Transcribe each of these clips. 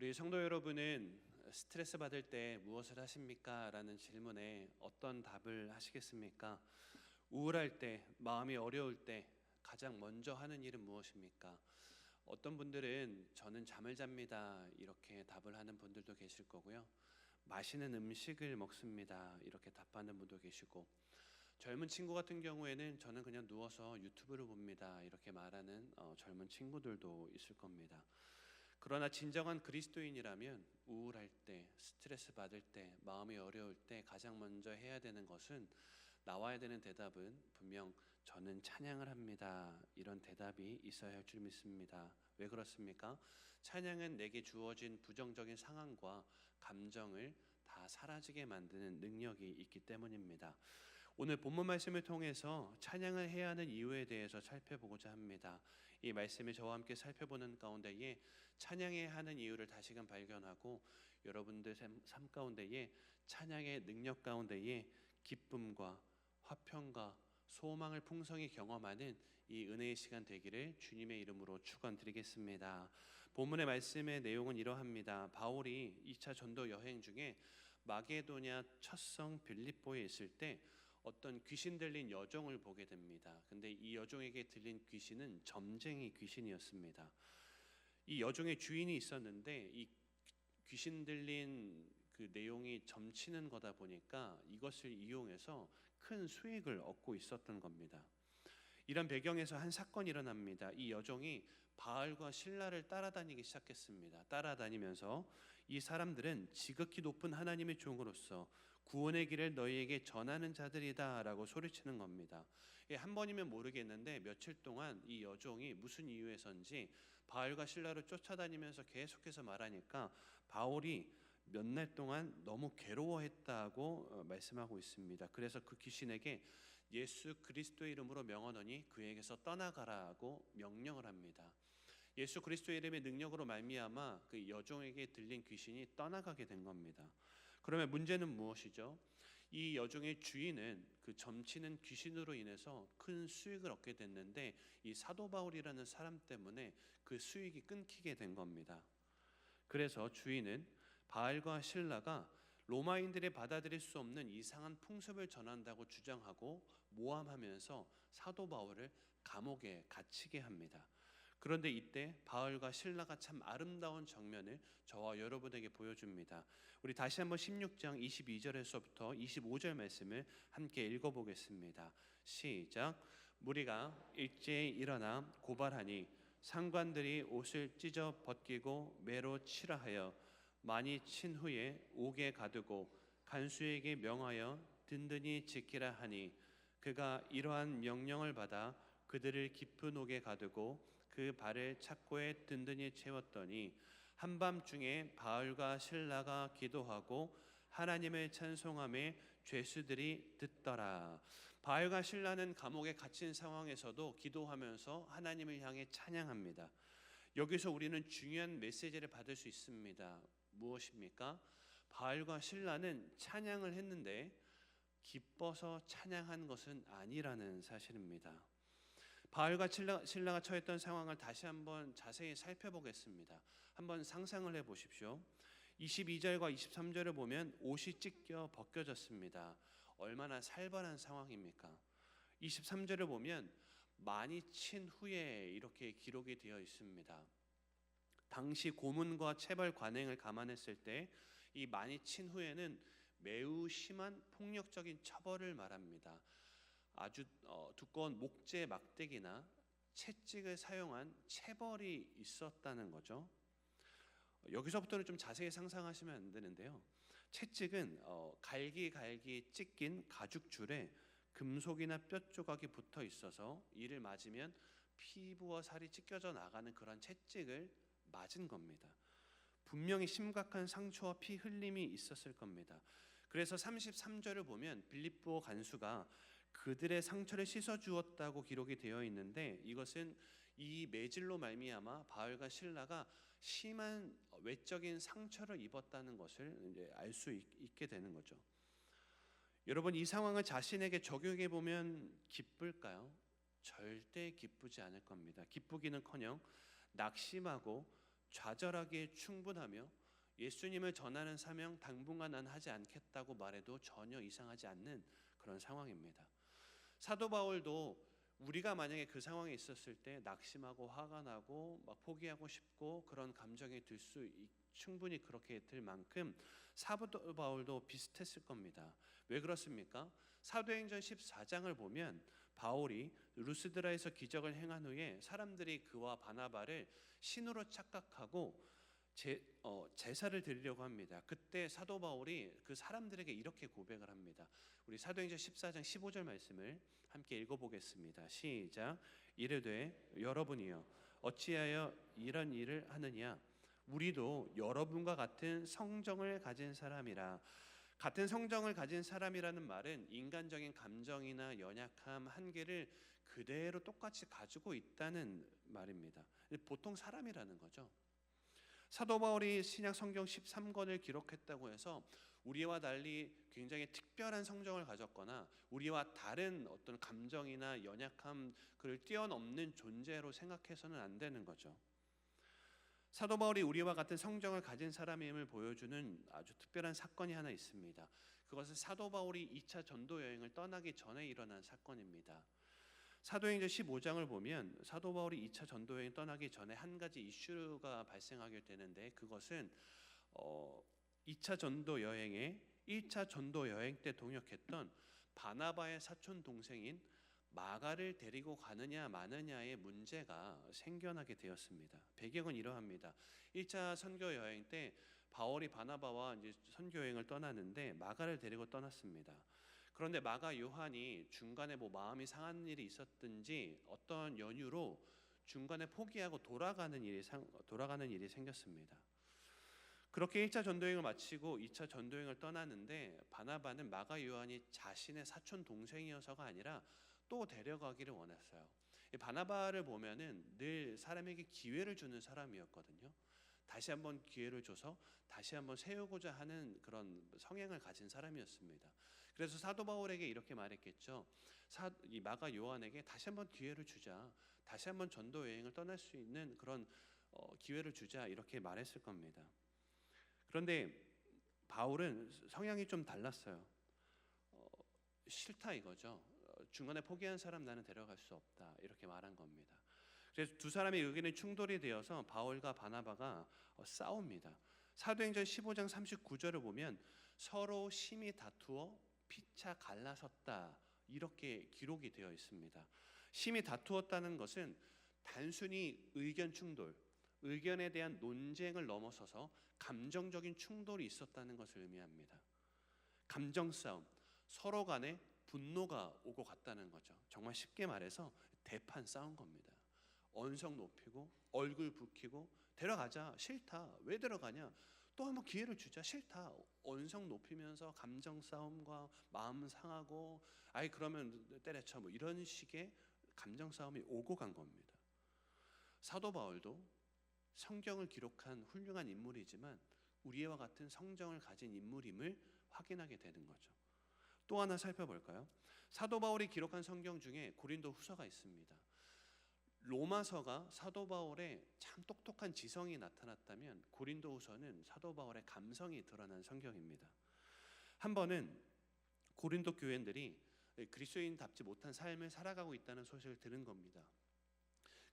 우리 성도 여러분은 스트레스 받을 때 무엇을 하십니까? 라는 질문에 어떤 답을 하시겠습니까? 우울할 때, 마음이 어려울 때 가장 먼저 하는 일은 무엇입니까? 어떤 분들은 저는 잠을 잡니다 이렇게 답을 하는 분들도 계실 거고요. 맛있는 음식을 먹습니다 이렇게 답하는 분도 계시고, 젊은 친구 같은 경우에는 저는 그냥 누워서 유튜브를 봅니다 이렇게 말하는 젊은 친구들도 있을 겁니다. 그러나 진정한 그리스도인이라면 우울할 때, 스트레스 받을 때, 마음이 어려울 때 가장 먼저 해야 되는 것은, 나와야 되는 대답은 분명 저는 찬양을 합니다 이런 대답이 있어야 할 줄 믿습니다. 왜 그렇습니까? 찬양은 내게 주어진 부정적인 상황과 감정을 다 사라지게 만드는 능력이 있기 때문입니다. 오늘 본문 말씀을 통해서 찬양을 해야 하는 이유에 대해서 살펴보고자 합니다. 이 말씀을 저와 함께 살펴보는 가운데에 찬양해야 하는 이유를 다시금 발견하고, 여러분들 삶 가운데에 찬양의 능력 가운데에 기쁨과 화평과 소망을 풍성히 경험하는 이 은혜의 시간 되기를 주님의 이름으로 축원드리겠습니다. 본문의 말씀의 내용은 이러합니다. 바울이 2차 전도 여행 중에 마게도냐 첫 성 빌립보에 있을 때 어떤 귀신 들린 여종을 보게 됩니다. 근데 이 여종에게 들린 귀신은 점쟁이 귀신이었습니다. 이 여종의 주인이 있었는데 이 귀신 들린 그 내용이 점치는 거다 보니까 이것을 이용해서 큰 수익을 얻고 있었던 겁니다. 이런 배경에서 한 사건이 일어납니다. 이 여종이 바알과 신라를 따라다니기 시작했습니다. 따라다니면서 이 사람들은 지극히 높은 하나님의 종으로서 구원의 길을 너희에게 전하는 자들이다 라고 소리치는 겁니다. 한 번이면 모르겠는데 며칠 동안 이 여종이 무슨 이유에선지 바알과 신라를 쫓아다니면서 계속해서 말하니까 바울이 몇 날 동안 너무 괴로워했다고 말씀하고 있습니다. 그래서 그 귀신에게 예수 그리스도의 이름으로 명하노니 그에게서 떠나가라고 명령을 합니다. 예수 그리스도의 이름의 능력으로 말미암아 그 여종에게 들린 귀신이 떠나가게 된 겁니다. 그러면 문제는 무엇이죠? 이 여종의 주인은 그 점치는 귀신으로 인해서 큰 수익을 얻게 됐는데, 이 사도 바울이라는 사람 때문에 그 수익이 끊기게 된 겁니다. 그래서 주인은 바알과 신라가 로마인들이 받아들일 수 없는 이상한 풍습을 전한다고 주장하고 모함하면서 사도 바울을 감옥에 갇히게 합니다. 그런데 이때 바알과 신라가 참 아름다운 장면을 저와 여러분에게 보여줍니다. 우리 다시 한번 16장 22절에서부터 25절 말씀을 함께 읽어보겠습니다. 시작. 무리가 일제히 일어나 고발하니 상관들이 옷을 찢어 벗기고 매로 치라 하여 많이 친 후에 옥에 가두고 간수에게 명하여 든든히 지키라 하니, 그가 이러한 명령을 받아 그들을 깊은 옥에 가두고 그 발을 착고에 든든히 채웠더니, 한밤중에 바알과 신라가 기도하고 하나님을 찬송하며 죄수들이 듣더라. 바알과 신라는 감옥에 갇힌 상황에서도 기도하면서 하나님을 향해 찬양합니다. 여기서 우리는 중요한 메시지를 받을 수 있습니다. 무엇입니까? 바알과 신라는 찬양을 했는데 기뻐서 찬양한 것은 아니라는 사실입니다. 바알과 신라가 처했던 상황을 다시 한번 자세히 살펴보겠습니다. 한번 상상을 해보십시오. 22절과 23절을 보면 옷이 찢겨 벗겨졌습니다. 얼마나 살벌한 상황입니까? 23절을 보면 많이 친 후에 이렇게 기록이 되어 있습니다. 당시 고문과 체벌 관행을 감안했을 때 이 많이 친 후에는 매우 심한 폭력적인 처벌을 말합니다. 아주 두꺼운 목재 막대기나 채찍을 사용한 체벌이 있었다는 거죠. 여기서부터는 좀 자세히 상상하시면 안 되는데요. 채찍은 갈기 찢긴 가죽줄에 금속이나 뼈 조각이 붙어 있어서 이를 맞으면 피부와 살이 찢겨져 나가는 그런 채찍을 맞은 겁니다. 분명히 심각한 상처와 피 흘림이 있었을 겁니다. 그래서 33절을 보면 빌립보 간수가 그들의 상처를 씻어 주었다고 기록이 되어 있는데, 이것은 이 매질로 말미암아 바알과 신라가 심한 외적인 상처를 입었다는 것을 이제 알 수 있게 되는 거죠. 여러분, 이 상황을 자신에게 적용해 보면 기쁠까요? 절대 기쁘지 않을 겁니다. 기쁘기는커녕 낙심하고 좌절하기에 충분하며 예수님을 전하는 사명 당분간 난 하지 않겠다고 말해도 전혀 이상하지 않는 그런 상황입니다. 사도 바울도 우리가 만약에 그 상황에 있었을 때 낙심하고 화가 나고 막 포기하고 싶고 그런 감정이 들 수 충분히 그렇게 들 만큼 사도 바울도 비슷했을 겁니다. 왜 그렇습니까? 사도행전 14장을 보면 바울이 루스드라에서 기적을 행한 후에 사람들이 그와 바나바를 신으로 착각하고 제사를 드리려고 합니다. 그때 사도 바울이 그 사람들에게 이렇게 고백을 합니다. 우리 사도행전 14장 15절 말씀을 함께 읽어보겠습니다. 시작. 이르되 여러분이여 어찌하여 이런 일을 하느냐? 우리도 여러분과 같은 성정을 가진 사람이라. 같은 성정을 가진 사람이라는 말은 인간적인 감정이나 연약함, 한계를 그대로 똑같이 가지고 있다는 말입니다. 보통 사람이라는 거죠. 사도 바울이 신약 성경 13권을 기록했다고 해서 우리와 달리 굉장히 특별한 성정을 가졌거나 우리와 다른 어떤 감정이나 연약함 그를 뛰어넘는 존재로 생각해서는 안 되는 거죠. 사도 바울이 우리와 같은 성정을 가진 사람임을 보여주는 아주 특별한 사건이 하나 있습니다. 그것은 사도 바울이 2차 전도 여행을 떠나기 전에 일어난 사건입니다. 사도행전 15장을 보면 사도 바울이 2차 전도 여행 떠나기 전에 한 가지 이슈가 발생하게 되는데 그것은 2차 전도 여행에 1차 전도 여행 때 동역했던 바나바의 사촌 동생인 마가를 데리고 가느냐 마느냐의 문제가 생겨나게 되었습니다. 배경은 이러합니다. 1차 선교 여행 때 바울이 바나바와 이제 선교 여행을 떠나는데 마가를 데리고 떠났습니다. 그런데 마가 요한이 중간에 뭐 마음이 상한 일이 있었든지 어떤 연유로 중간에 포기하고 돌아가는 일이 생겼습니다. 그렇게 1차 전도여행을 마치고 2차 전도여행을 떠나는데 바나바는 마가 요한이 자신의 사촌 동생이어서가 아니라 또 데려가기를 원했어요. 바나바를 보면은 늘 사람에게 기회를 주는 사람이었거든요. 다시 한번 기회를 줘서 다시 한번 세우고자 하는 그런 성향을 가진 사람이었습니다. 그래서 사도 바울에게 이렇게 말했겠죠. 이 마가 요한에게 다시 한번 기회를 주자. 다시 한번 전도 여행을 떠날 수 있는 그런 기회를 주자 이렇게 말했을 겁니다. 그런데 바울은 성향이 좀 달랐어요. 싫다 이거죠. 중간에 포기한 사람 나는 데려갈 수 없다 이렇게 말한 겁니다. 그래서 두 사람의 의견이 충돌이 되어서 바울과 바나바가 싸웁니다. 사도행전 15장 39절을 보면 서로 심히 다투어 피차 갈라섰다 이렇게 기록이 되어 있습니다. 심히 다투었다는 것은 단순히 의견 충돌, 의견에 대한 논쟁을 넘어서서 감정적인 충돌이 있었다는 것을 의미합니다. 감정 싸움, 서로 간에 분노가 오고 갔다는 거죠. 정말 쉽게 말해서 대판 싸운 겁니다. 언성 높이고 얼굴 붉히고 데려가자 싫다 왜 데려가냐 또 한번 기회를 주자 싫다 언성 높이면서 감정 싸움과 마음 상하고 아이 그러면 때려쳐 뭐 이런 식의 감정 싸움이 오고 간 겁니다. 사도 바울도 성경을 기록한 훌륭한 인물이지만 우리와 같은 성정을 가진 인물임을 확인하게 되는 거죠. 또 하나 살펴볼까요? 사도 바울이 기록한 성경 중에 고린도 후서가 있습니다. 로마서가 사도 바울의 참 똑똑한 지성이 나타났다면 고린도 후서는 사도 바울의 감성이 드러난 성경입니다. 한 번은 고린도 교인들이 그리스도인답지 못한 삶을 살아가고 있다는 소식을 들은 겁니다.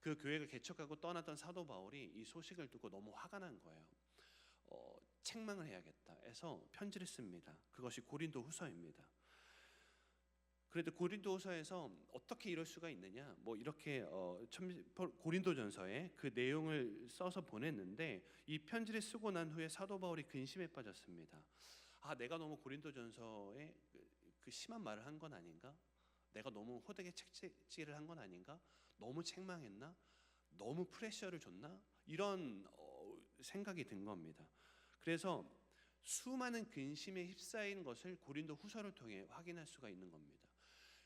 그 교회를 개척하고 떠났던 사도 바울이 이 소식을 듣고 너무 화가 난 거예요. 책망을 해야겠다 해서 편지를 씁니다. 그것이 고린도 후서입니다. 그래도 고린도서에서 어떻게 이럴 수가 있느냐 뭐 이렇게 고린도전서에 그 내용을 써서 보냈는데 이 편지를 쓰고 난 후에 사도 바울이 근심에 빠졌습니다. 아 내가 너무 고린도전서에 그 심한 말을 한 건 아닌가? 내가 너무 호되게 책찍질을 한 건 아닌가? 너무 책망했나? 너무 프레셔를 줬나? 이런 생각이 든 겁니다. 그래서 수많은 근심에 휩싸인 것을 고린도 후서를 통해 확인할 수가 있는 겁니다.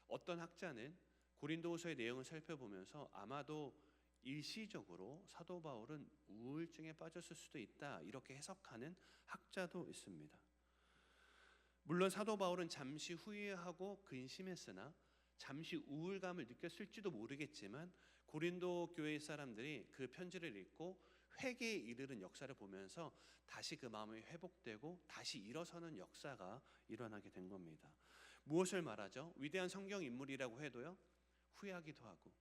어떤 학자는 고린도후서의 내용을 살펴보면서 아마도 일시적으로 사도 바울은 우울증에 빠졌을 수도 있다 이렇게 해석하는 학자도 있습니다. 물론 사도 바울은 잠시 후회하고 근심했으나 잠시 우울감을 느꼈을지도 모르겠지만 고린도 교회 사람들이 그 편지를 읽고 회개에 이르는 역사를 보면서 다시 그 마음이 회복되고 다시 일어서는 역사가 일어나게 된 겁니다. 무엇을 말하죠? 위대한 성경 인물이라고 해도요, 후회하기도 하고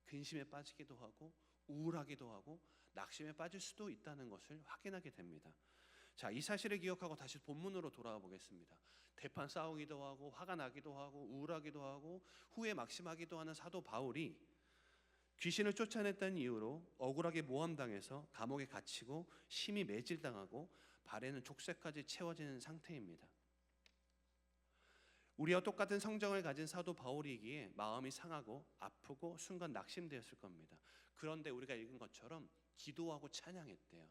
근심에 빠지기도 하고 우울하기도 하고 낙심에 빠질 수도 있다는 것을 확인하게 됩니다. 자, 이 사실을 기억하고 다시 본문으로 돌아와 보겠습니다. 대판 싸우기도 하고 화가 나기도 하고 우울하기도 하고 후회 막심하기도 하는 사도 바울이 귀신을 쫓아냈다는 이유로 억울하게 모함당해서 감옥에 갇히고 심히 매질당하고 발에는 족쇄까지 채워지는 상태입니다. 우리와 똑같은 성정을 가진 사도 바울이기에 마음이 상하고 아프고 순간 낙심되었을 겁니다. 그런데 우리가 읽은 것처럼 기도하고 찬양했대요.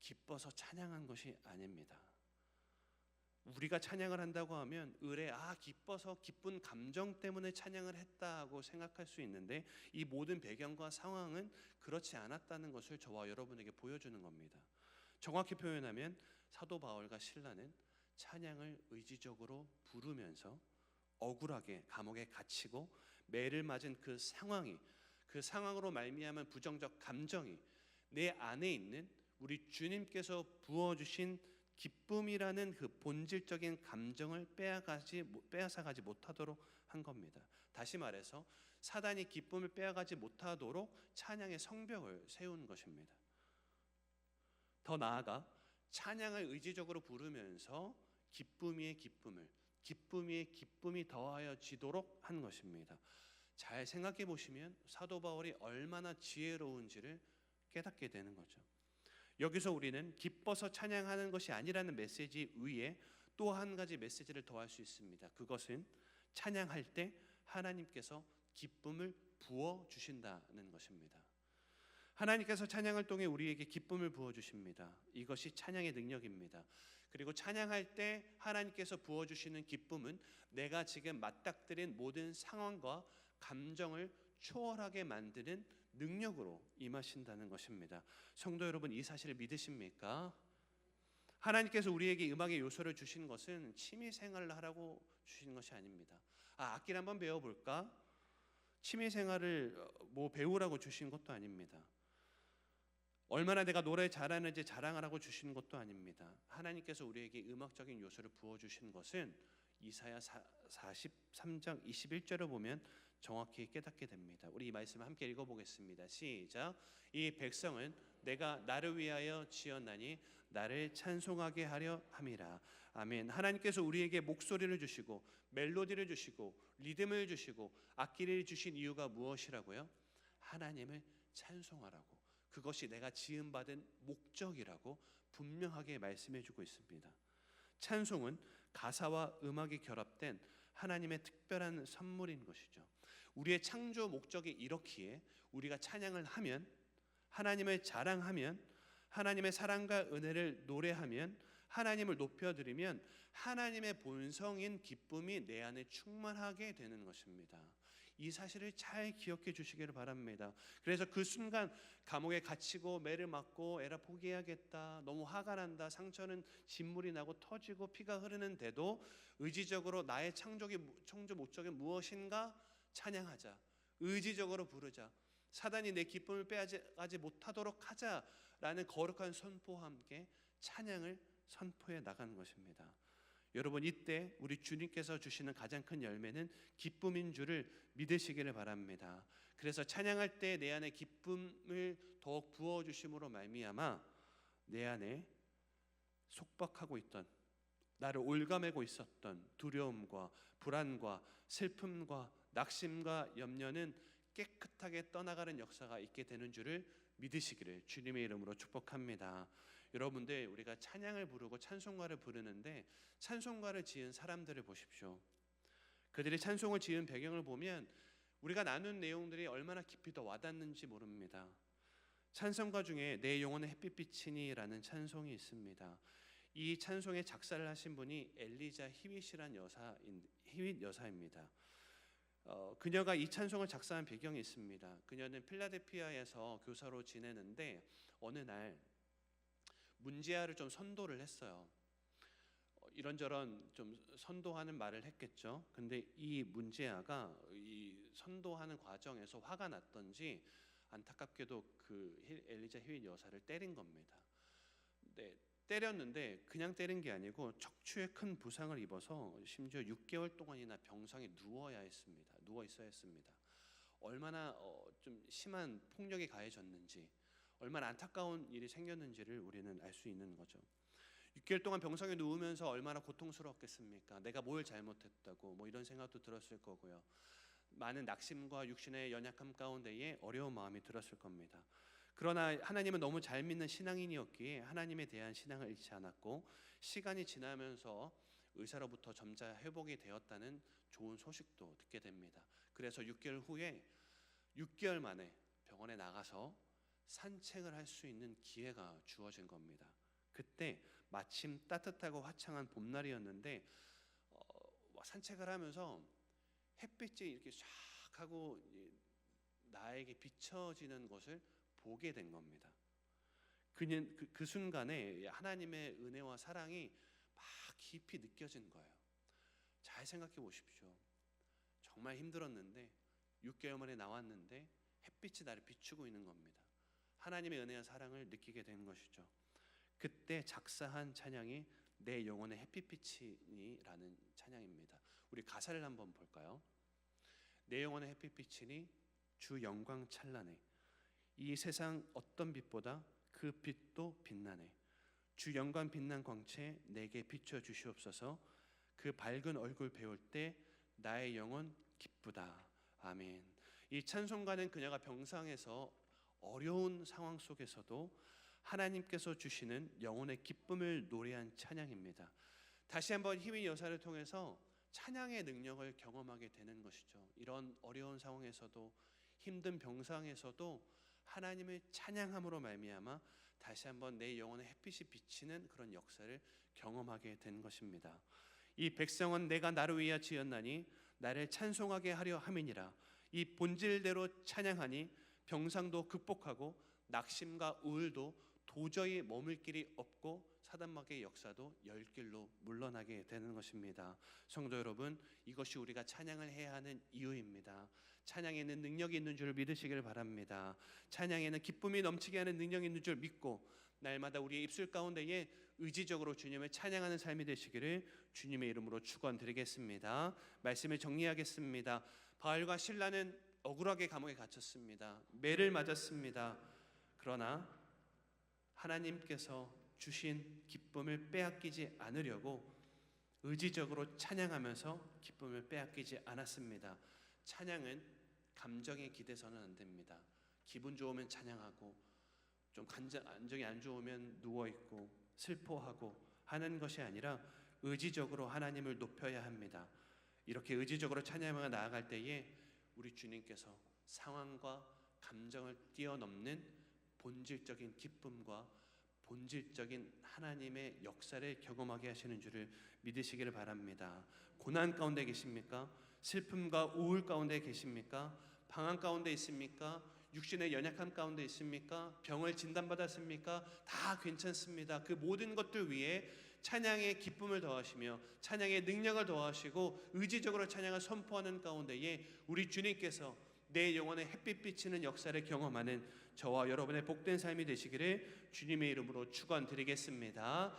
기뻐서 찬양한 것이 아닙니다. 우리가 찬양을 한다고 하면 의례 기뻐서 기쁜 감정 때문에 찬양을 했다고 생각할 수 있는데, 이 모든 배경과 상황은 그렇지 않았다는 것을 저와 여러분에게 보여주는 겁니다. 정확히 표현하면 사도 바울과 실라는 찬양을 의지적으로 부르면서 억울하게 감옥에 갇히고 매를 맞은 그 상황이, 그 상황으로 말미암은 부정적 감정이 내 안에 있는 우리 주님께서 부어주신 기쁨이라는 그 본질적인 감정을 빼앗아가지 못하도록 한 겁니다. 다시 말해서 사단이 기쁨을 빼앗아가지 못하도록 찬양의 성벽을 세운 것입니다. 더 나아가 찬양을 의지적으로 부르면서 기쁨 위에 기쁨을, 기쁨 위에 기쁨이 더하여지도록 한 것입니다. 잘 생각해 보시면 사도 바울이 얼마나 지혜로운지를 깨닫게 되는 거죠. 여기서 우리는 기뻐서 찬양하는 것이 아니라는 메시지 위에 또 한 가지 메시지를 더할 수 있습니다. 그것은 찬양할 때 하나님께서 기쁨을 부어 주신다는 것입니다. 하나님께서 찬양을 통해 우리에게 기쁨을 부어 주십니다. 이것이 찬양의 능력입니다. 그리고 찬양할 때 하나님께서 부어 주시는 기쁨은 내가 지금 맞닥뜨린 모든 상황과 감정을 초월하게 만드는 능력으로 임하신다는 것입니다. 성도 여러분, 이 사실을 믿으십니까? 하나님께서 우리에게 음악의 요소를 주신 것은 취미 생활을 하라고 주신 것이 아닙니다. 악기를 한번 배워볼까? 취미 생활을 배우라고 주신 것도 아닙니다. 얼마나 내가 노래 잘하는지 자랑하라고 주신 것도 아닙니다. 하나님께서 우리에게 음악적인 요소를 부어주신 것은 이사야 43장 21절을 보면 정확히 깨닫게 됩니다. 우리 이 말씀을 함께 읽어보겠습니다. 시작. 이 백성은 내가 나를 위하여 지었나니 나를 찬송하게 하려 함이라. 아멘. 하나님께서 우리에게 목소리를 주시고 멜로디를 주시고 리듬을 주시고 악기를 주신 이유가 무엇이라고요? 하나님을 찬송하라고. 그것이 내가 지음받은 목적이라고 분명하게 말씀해주고 있습니다. 찬송은 가사와 음악이 결합된 하나님의 특별한 선물인 것이죠. 우리의 창조 목적이 이렇기에 우리가 찬양을 하면, 하나님을 자랑하면, 하나님의 사랑과 은혜를 노래하면, 하나님을 높여드리면 하나님의 본성인 기쁨이 내 안에 충만하게 되는 것입니다. 이 사실을 잘 기억해 주시기를 바랍니다. 그래서 그 순간 감옥에 갇히고 매를 맞고 에라 포기해야겠다, 너무 화가 난다, 상처는 진물이 나고 터지고 피가 흐르는데도 의지적으로 나의 창조 목적이 무엇인가 찬양하자, 의지적으로 부르자, 사단이 내 기쁨을 빼앗지 못하도록 하자라는 거룩한 선포와 함께 찬양을 선포해 나가는 것입니다. 여러분, 이때 우리 주님께서 주시는 가장 큰 열매는 기쁨인 줄을 믿으시기를 바랍니다. 그래서 찬양할 때 내 안에 기쁨을 더욱 부어주심으로 말미암아 내 안에 속박하고 있던, 나를 올가매고 있었던 두려움과 불안과 슬픔과 낙심과 염려는 깨끗하게 떠나가는 역사가 있게 되는 줄을 믿으시기를 주님의 이름으로 축복합니다. 여러분들, 우리가 찬양을 부르고 찬송가를 부르는데 찬송가를 지은 사람들을 보십시오. 그들이 찬송을 지은 배경을 보면 우리가 나눈 내용들이 얼마나 깊이 더 와닿는지 모릅니다. 찬송가 중에 내 영혼의 햇빛비치니라는 찬송이 있습니다. 이 찬송의 작사를 하신 분이 엘리자 히윗 여사입니다. 그녀가 이 찬송을 작사한 배경이 있습니다. 그녀는 필라델피아에서 교사로 지내는데 어느 날 문제아를 좀 선도를 했어요. 이런저런 좀 선도하는 말을 했겠죠. 근데 이 문제아가 이 선도하는 과정에서 화가 났던지 안타깝게도 그 엘리자 휘인 여사를 때린 겁니다. 네, 때렸는데 그냥 때린 게 아니고 척추에 큰 부상을 입어서 심지어 6개월 동안이나 병상에 누워 있어야 했습니다. 얼마나 좀 심한 폭력이 가해졌는지, 얼마나 안타까운 일이 생겼는지를 우리는 알 수 있는 거죠. 6개월 동안 병상에 누우면서 얼마나 고통스러웠겠습니까? 내가 뭘 잘못했다고 뭐 이런 생각도 들었을 거고요. 많은 낙심과 육신의 연약함 가운데에 어려운 마음이 들었을 겁니다. 그러나 하나님은 너무 잘 믿는 신앙인이었기에 하나님에 대한 신앙을 잃지 않았고, 시간이 지나면서 의사로부터 점차 회복이 되었다는 좋은 소식도 듣게 됩니다. 그래서 6개월 만에 병원에 나가서 산책을 할 수 있는 기회가 주어진 겁니다. 그때 마침 따뜻하고 화창한 봄날이었는데 산책을 하면서 햇빛이 이렇게 쫙 하고 나에게 비춰지는 것을 보게 된 겁니다. 그는 그 순간에 하나님의 은혜와 사랑이 막 깊이 느껴진 거예요. 잘 생각해 보십시오. 정말 힘들었는데 6개월 만에 나왔는데 햇빛이 나를 비추고 있는 겁니다. 하나님의 은혜와 사랑을 느끼게 된 것이죠. 그때 작사한 찬양이 내 영혼의 햇빛이니라는 찬양입니다. 우리 가사를 한번 볼까요? 내 영혼의 햇빛이니 주 영광 찬란해. 이 세상 어떤 빛보다 그 빛도 빛나네. 주 영광 빛난 광채 내게 비춰 주시옵소서. 그 밝은 얼굴 배울 때 나의 영혼 기쁘다. 아멘. 이 찬송가는 그녀가 병상에서 어려운 상황 속에서도 하나님께서 주시는 영혼의 기쁨을 노래한 찬양입니다. 다시 한번 휘인 여사를 통해서 찬양의 능력을 경험하게 되는 것이죠. 이런 어려운 상황에서도, 힘든 병상에서도 하나님을 찬양함으로 말미암아 다시 한번 내 영혼의 햇빛이 비치는 그런 역사를 경험하게 된 것입니다. 이 백성은 내가 나를 위하여 지었나니 나를 찬송하게 하려 함이니라. 이 본질대로 찬양하니 병상도 극복하고 낙심과 우울도 도저히 머물 길이 없고 사단마귀의 역사도 열 길로 물러나게 되는 것입니다. 성도 여러분, 이것이 우리가 찬양을 해야 하는 이유입니다. 찬양에는 능력이 있는 줄 믿으시길 바랍니다. 찬양에는 기쁨이 넘치게 하는 능력이 있는 줄 믿고 날마다 우리의 입술 가운데에 의지적으로 주님을 찬양하는 삶이 되시기를 주님의 이름으로 축원드리겠습니다. 말씀을 정리하겠습니다. 바알과 실라는 억울하게 감옥에 갇혔습니다. 매를 맞았습니다. 그러나 하나님께서 주신 기쁨을 빼앗기지 않으려고 의지적으로 찬양하면서 기쁨을 빼앗기지 않았습니다. 찬양은 감정에 기대서는 안 됩니다. 기분 좋으면 찬양하고 좀 감정이 안 좋으면 누워있고 슬퍼하고 하는 것이 아니라 의지적으로 하나님을 높여야 합니다. 이렇게 의지적으로 찬양하며 나아갈 때에 우리 주님께서 상황과 감정을 뛰어넘는 본질적인 기쁨과 본질적인 하나님의 역사를 경험하게 하시는 줄을 믿으시기를 바랍니다. 고난 가운데 계십니까? 슬픔과 우울 가운데 계십니까? 방황 가운데 있습니까? 육신의 연약함 가운데 있습니까? 병을 진단받았습니까? 다 괜찮습니다. 그 모든 것들 위에 찬양의 기쁨을 더하시며 찬양의 능력을 더하시고 의지적으로 찬양을 선포하는 가운데에 우리 주님께서 내 영혼에 햇빛 비치는 역사를 경험하는 저와 여러분의 복된 삶이 되시기를 주님의 이름으로 축원드리겠습니다.